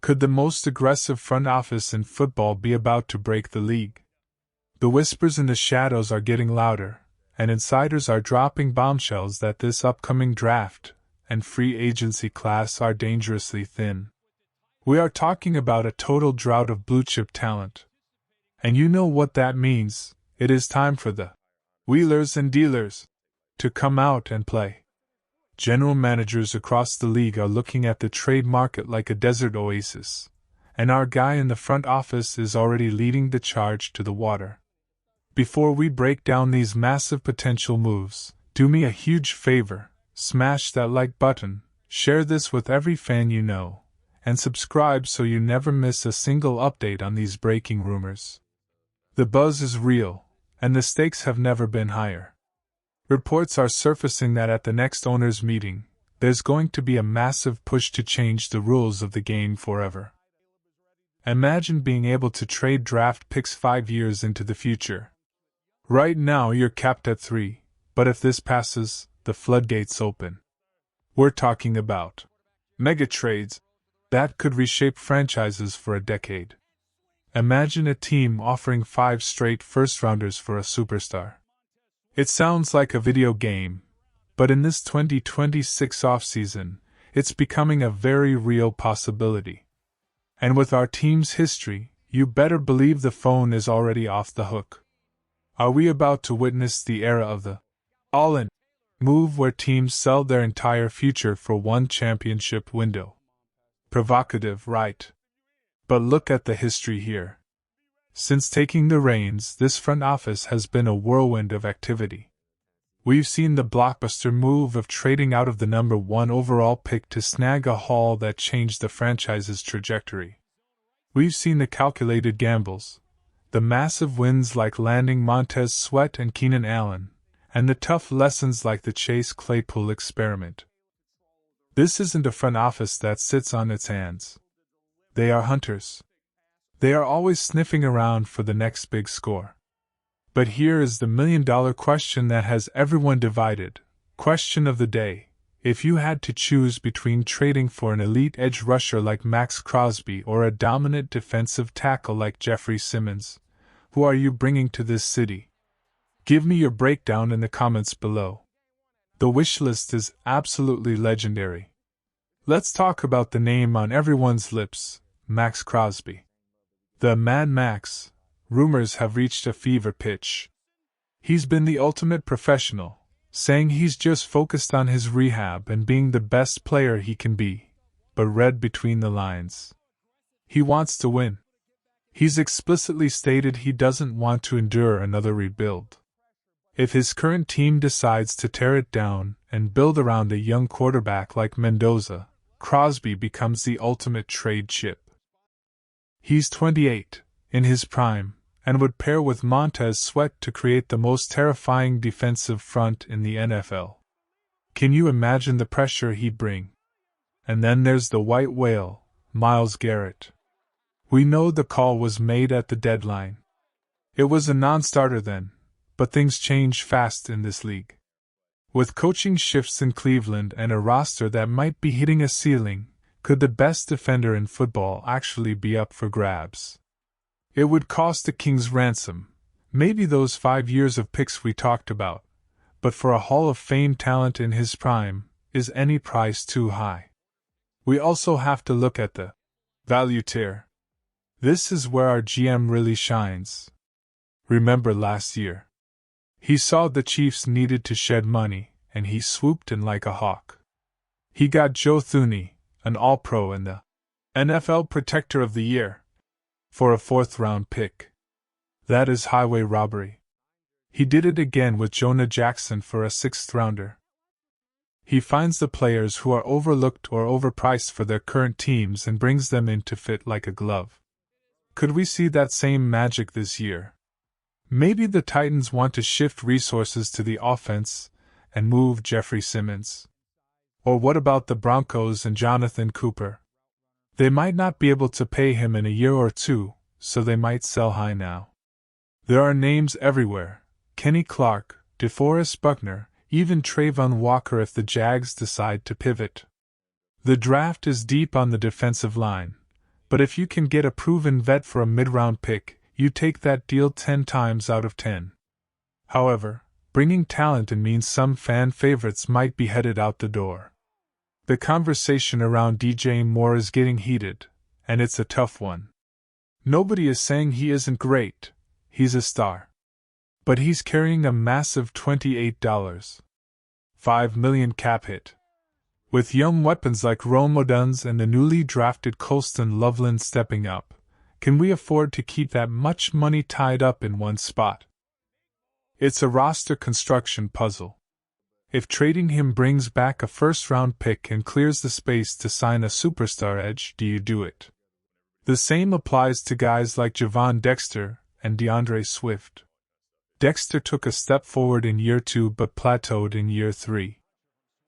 Could the most aggressive front office in football be about to break the league? The whispers in the shadows are getting louder, and insiders are dropping bombshells that this upcoming draft and free agency class are dangerously thin. We are talking about a total drought of blue-chip talent. And you know what that means. It is time for the wheelers and dealers to come out and play. General managers across the league are looking at the trade market like a desert oasis, and our guy in the front office is already leading the charge to the water. Before we break down these massive potential moves, do me a huge favor, smash that like button, share this with every fan you know, and subscribe so you never miss a single update on these breaking rumors. The buzz is real, and the stakes have never been higher. Reports are surfacing that at the next owners' meeting, there's going to be a massive push to change the rules of the game forever. Imagine being able to trade draft picks 5 years into the future. Right now you're capped at 3, but if this passes, the floodgates open. We're talking about mega trades that could reshape franchises for a decade. Imagine a team offering 5 straight first-rounders for a superstar. It sounds like a video game, but in this 2026 offseason, it's becoming a very real possibility. And with our team's history, you better believe the phone is already off the hook. Are we about to witness the era of the all-in move where teams sell their entire future for one championship window? Provocative, right? But look at the history here. Since taking the reins, this front office has been a whirlwind of activity. We've seen the blockbuster move of trading out of the number 1 overall pick to snag a haul that changed the franchise's trajectory. We've seen the calculated gambles, the massive wins like landing Montez Sweat and Keenan Allen, and the tough lessons like the Chase Claypool experiment. This isn't a front office that sits on its hands. They are hunters. They are always sniffing around for the next big score. But here is the million-dollar question that has everyone divided. Question of the day. If you had to choose between trading for an elite edge rusher like Max Crosby or a dominant defensive tackle like Jeffrey Simmons, who are you bringing to this city? Give me your breakdown in the comments below. The wish list is absolutely legendary. Let's talk about the name on everyone's lips, Max Crosby. The Mad Max, rumors have reached a fever pitch. He's been the ultimate professional, saying he's just focused on his rehab and being the best player he can be, but read between the lines. He wants to win. He's explicitly stated he doesn't want to endure another rebuild. If his current team decides to tear it down and build around a young quarterback like Mendoza, Crosby becomes the ultimate trade chip. He's 28, in his prime, and would pair with Montez Sweat to create the most terrifying defensive front in the NFL. Can you imagine the pressure he'd bring? And then there's the white whale, Myles Garrett. We know the call was made at the deadline. It was a non-starter then, but things change fast in this league. With coaching shifts in Cleveland and a roster that might be hitting a ceiling, could the best defender in football actually be up for grabs? It would cost a king's ransom, maybe those 5 years of picks we talked about, but for a Hall of Fame talent in his prime, is any price too high? We also have to look at the value tier. This is where our GM really shines. Remember last year? He saw the Chiefs needed to shed money, and he swooped in like a hawk. He got Joe Thuney, an All-Pro and the NFL Protector of the Year, for a 4th-round pick. That is highway robbery. He did it again with Jonah Jackson for a 6th-rounder. He finds the players who are overlooked or overpriced for their current teams and brings them in to fit like a glove. Could we see that same magic this year? Maybe the Titans want to shift resources to the offense and move Jeffrey Simmons. Or what about the Broncos and Jonathan Cooper? They might not be able to pay him in a year or two, so they might sell high now. There are names everywhere: Kenny Clark, DeForest Buckner, even Trayvon Walker if the Jags decide to pivot. The draft is deep on the defensive line, But if you can get a proven vet for a mid-round pick, you take that deal 10 times out of 10. However, bringing talent in means some fan favorites might be headed out the door. The conversation around DJ Moore is getting heated, and it's a tough one. Nobody is saying he isn't great, he's a star. But he's carrying a massive $28.5 million cap hit. With young weapons like Rome Odunze and the newly drafted Colston Loveland stepping up, can we afford to keep that much money tied up in one spot? It's a roster construction puzzle. If trading him brings back a first-round pick and clears the space to sign a superstar edge, do you do it? The same applies to guys like Javon Dexter and DeAndre Swift. Dexter took a step forward in year 2 but plateaued in year 3.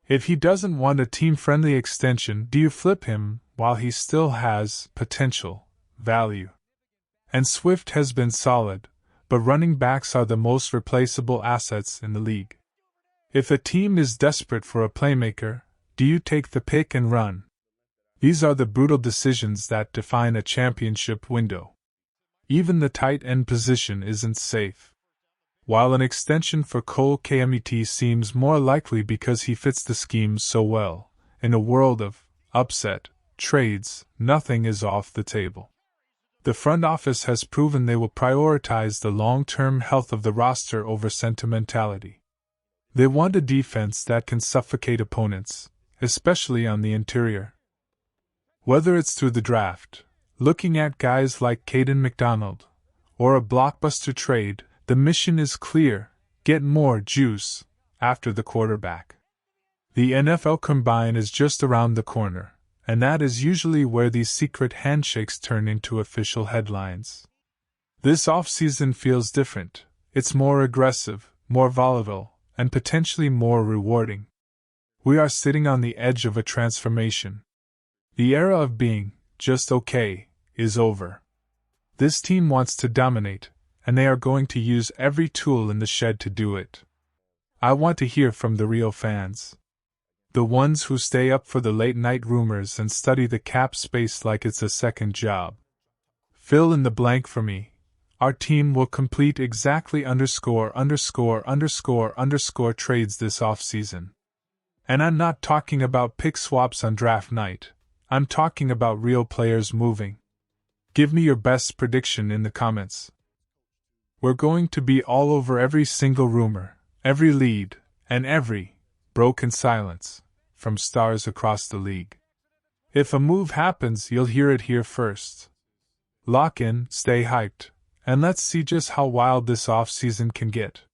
If he doesn't want a team-friendly extension, do you flip him while he still has potential value? And Swift has been solid, but running backs are the most replaceable assets in the league. If a team is desperate for a playmaker, do you take the pick and run? These are the brutal decisions that define a championship window. Even the tight end position isn't safe. While an extension for Cole Kmet seems more likely because he fits the scheme so well, in a world of upset trades, nothing is off the table. The front office has proven they will prioritize the long-term health of the roster over sentimentality. They want a defense that can suffocate opponents, especially on the interior. Whether it's through the draft, looking at guys like Caden McDonald, or a blockbuster trade, the mission is clear: get more juice after the quarterback. The NFL Combine is just around the corner, and that is usually where these secret handshakes turn into official headlines. This offseason feels different. It's more aggressive, more volatile, and potentially more rewarding. We are sitting on the edge of a transformation. The era of being just okay is over. This team wants to dominate, and they are going to use every tool in the shed to do it. I want to hear from the real fans. The ones who stay up for the late-night rumors and study the cap space like it's a second job. Fill in the blank for me. Our team will complete exactly _______ trades this offseason. And I'm not talking about pick swaps on draft night. I'm talking about real players moving. Give me your best prediction in the comments. We're going to be all over every single rumor, every lead, and every broken silence from stars across the league. If a move happens, you'll hear it here first. Lock in, stay hyped, and let's see just how wild this offseason can get.